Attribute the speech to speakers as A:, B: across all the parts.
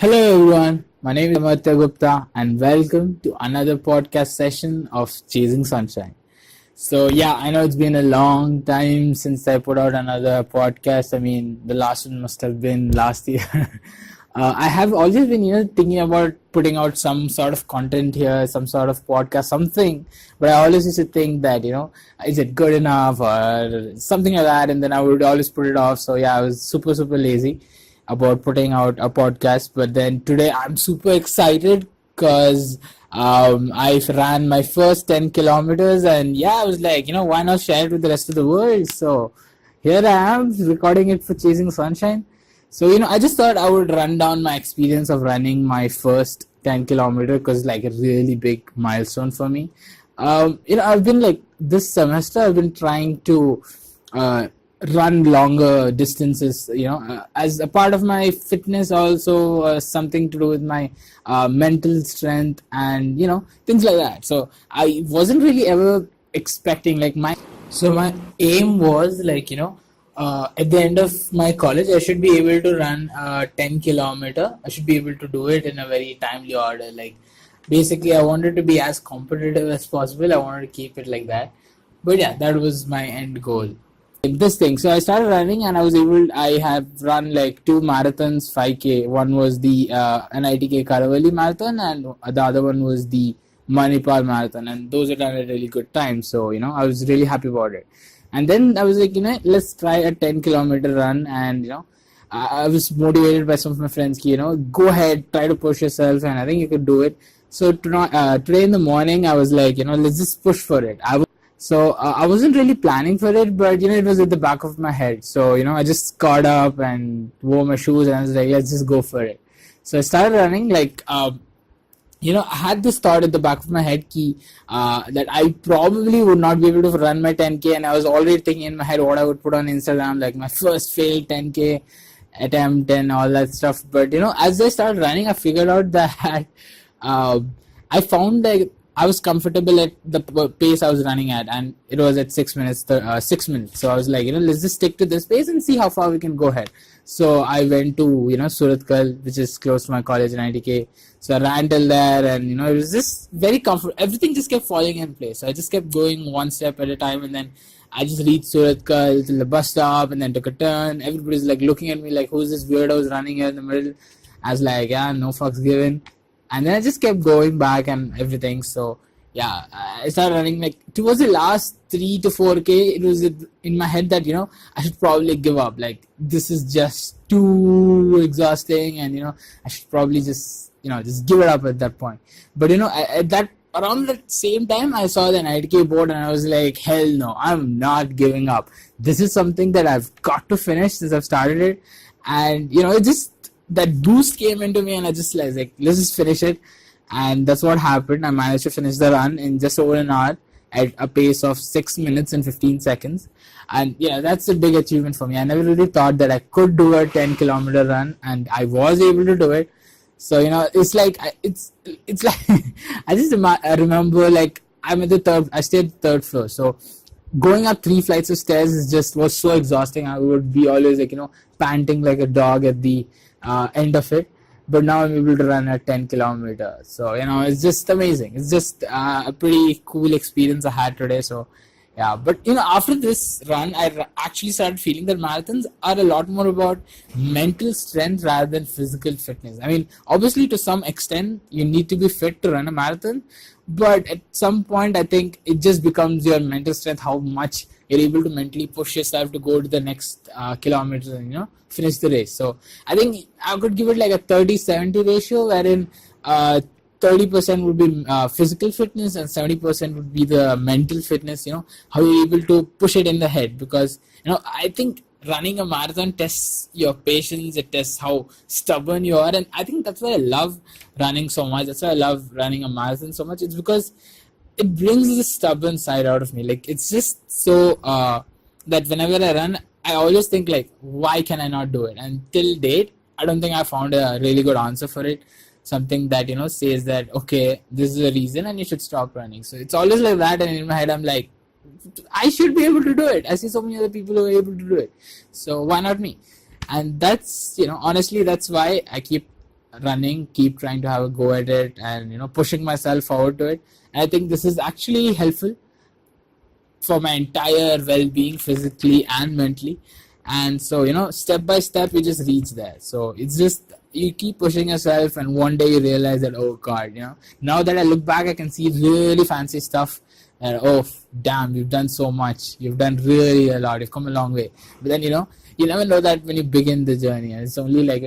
A: Hello everyone, my name is Amartya Gupta and welcome to another podcast session of Chasing Sunshine. So yeah, I know it's been a long time since I put out another podcast. I mean, the last one must have been last year. I have always been, thinking about putting out some sort of content here, some sort of podcast, something. But I always used to think that, is it good enough or something like that, and then I would always put it off. So yeah, I was super super lazy about putting out a podcast. But then today I'm super excited because I ran my first 10 kilometers, and yeah, I was like, why not share it with the rest of the world? So here I am recording it for Chasing Sunshine. So, I just thought I would run down my experience of running my first 10 kilometer because like a really big milestone for me. I've been like this semester, I've been trying to run longer distances, as a part of my fitness, also something to do with my mental strength and, things like that. So I wasn't really ever expecting like my aim was like, at the end of my college, I should be able to run a 10 kilometer. I should be able to do it in a very timely order. Like, basically, I wanted to be as competitive as possible. I wanted to keep it like that. But yeah, that was my end goal. This thing. So I started running, and I have run like two marathons, 5K. One was the NITK Karavali marathon, and the other one was the Manipal marathon. And those are done at really good time. So, I was really happy about it. And then I was like, let's try a 10 kilometer run. And, I was motivated by some of my friends, go ahead, try to push yourself. And I think you could do it. So today in the morning, I was like, let's just push for it. I wasn't really planning for it, but, it was at the back of my head. So, I just got up and wore my shoes and I was like, let's just go for it. So I started running like, I had this thought at the back of my head that I probably would not be able to run my 10K, and I was already thinking in my head what I would put on Instagram, like my first failed 10K attempt and all that stuff. But, as I started running, I figured out that I found that I was comfortable at the pace I was running at, and it was at 6 minutes. 6 minutes. So I was like, let's just stick to this pace and see how far we can go ahead. So I went to Suratkal, which is close to my college in ITK. So I ran till there, and it was just very comfortable. Everything just kept falling in place. So I just kept going one step at a time, and then I just reached Suratkal till the bus stop, and then took a turn. Everybody's like looking at me like, who's this weirdo who's running here in the middle? I was like, yeah, no fucks given. And then I just kept going back and everything. So yeah, I started running like towards the last 3 to 4K. It was in my head that, I should probably give up. Like, this is just too exhausting, and, I should probably just give it up at that point. But, around that same time, I saw the ITK board and I was like, hell no, I'm not giving up. This is something that I've got to finish since I've started it. And, it just, that boost came into me, and I just like, let's just finish it. And that's what happened. I managed to finish the run in just over an hour at a pace of 6 minutes and 15 seconds. And yeah, that's a big achievement for me. I never really thought that I could do a 10 kilometer run, and I was able to do it. So, it's like, it's like, I remember like, I stayed at the third floor. So going up 3 flights of stairs was so exhausting. I would be always like, panting like a dog at the end of it. But now I'm able to run at 10 kilometers. So, it's just amazing. It's just a pretty cool experience I had today. So, yeah. But, after this run, I actually started feeling that marathons are a lot more about mental strength rather than physical fitness. I mean, obviously, to some extent, you need to be fit to run a marathon. But at some point, I think it just becomes your mental strength, how much you're able to mentally push yourself to go to the next kilometer and, finish the race. So I think I could give it like a 30-70 ratio, wherein 30% would be physical fitness and 70% would be the mental fitness, how you're able to push it in the head. Because, I think running a marathon tests your patience, it tests how stubborn you are. And I think that's why I love running so much. That's why I love running a marathon so much. It's because it brings the stubborn side out of me. Like, it's just so that whenever I run, I always think like, why can I not do it? And till date, I don't think I found a really good answer for it. Something that, says that, okay, this is a reason and you should stop running. So it's always like that. And in my head, I'm like, I should be able to do it. I see so many other people who are able to do it. So why not me? And that's, honestly, that's why I keep running, keep trying to have a go at it, and pushing myself forward to it. And I think this is actually helpful for my entire well-being, physically and mentally. And so step by step you just reach there. So it's just you keep pushing yourself, and one day you realize that, oh god, now that I look back, I can see really fancy stuff, and oh damn, you've done so much, you've done really a lot, you've come a long way. But then you never know that when you begin the journey. And it's only like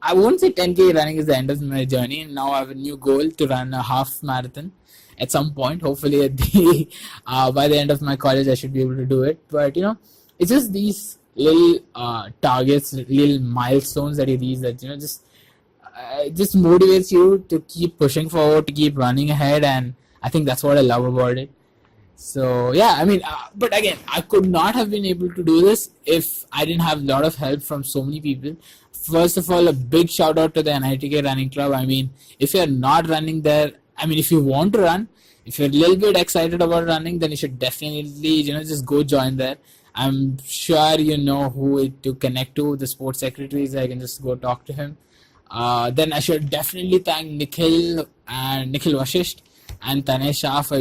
A: I won't say 10K running is the end of my journey, and now I have a new goal to run a half marathon at some point. Hopefully at the by the end of my college I should be able to do it. But it's just these little targets, little milestones that you reach, that just motivates you to keep pushing forward, to keep running ahead. And I think that's what I love about it. So yeah, I mean, but again, I could not have been able to do this if I didn't have a lot of help from so many people. First of all, a big shout out to the NITK Running Club. I mean, if you're not running there, I mean, if you want to run, if you're a little bit excited about running, then you should definitely, just go join there. I'm sure you know who to connect to, the sports secretaries. I can just go talk to him. Then I should definitely thank Nikhil Vashisht and Tanesh Shah for,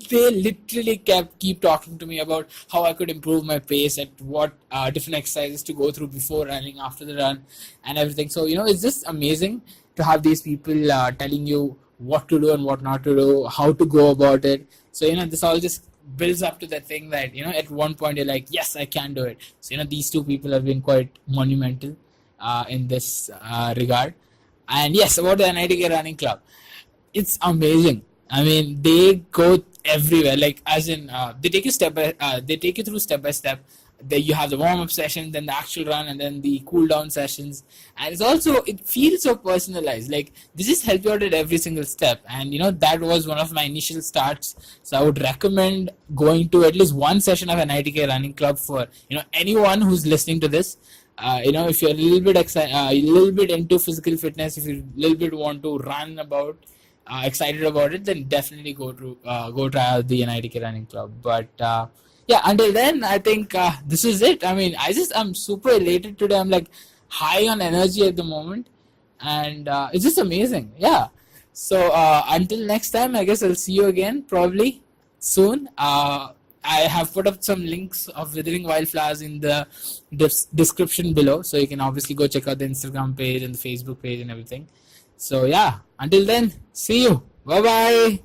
A: they literally keep talking to me about how I could improve my pace, at what different exercises to go through before running, after the run, and everything. So it's just amazing to have these people telling you what to do and what not to do, how to go about it. So this all just builds up to that thing that at one point you're like, yes, I can do it. So these two people have been quite monumental in this regard. And yes, about the NITK Running Club, it's amazing. I mean, they go everywhere, like as in they take you through step by step. There you have the warm-up session, then the actual run, and then the cool-down sessions. And it feels so personalized. Like, they just help you out at every single step. And that was one of my initial starts. So I would recommend going to at least one session of an ITK Running Club for anyone who's listening to this. If you're a little bit a little bit into physical fitness, if you a little bit want to run about, excited about it, then definitely go try out the NITK Running Club. But yeah, until then, I think this is it. I mean, I'm super elated today. I'm like high on energy at the moment, and it's just amazing. Yeah. So until next time, I guess I'll see you again probably soon. I have put up some links of Withering Wildflowers in the description below, so you can obviously go check out the Instagram page and the Facebook page and everything. So yeah, until then, see you. Bye bye.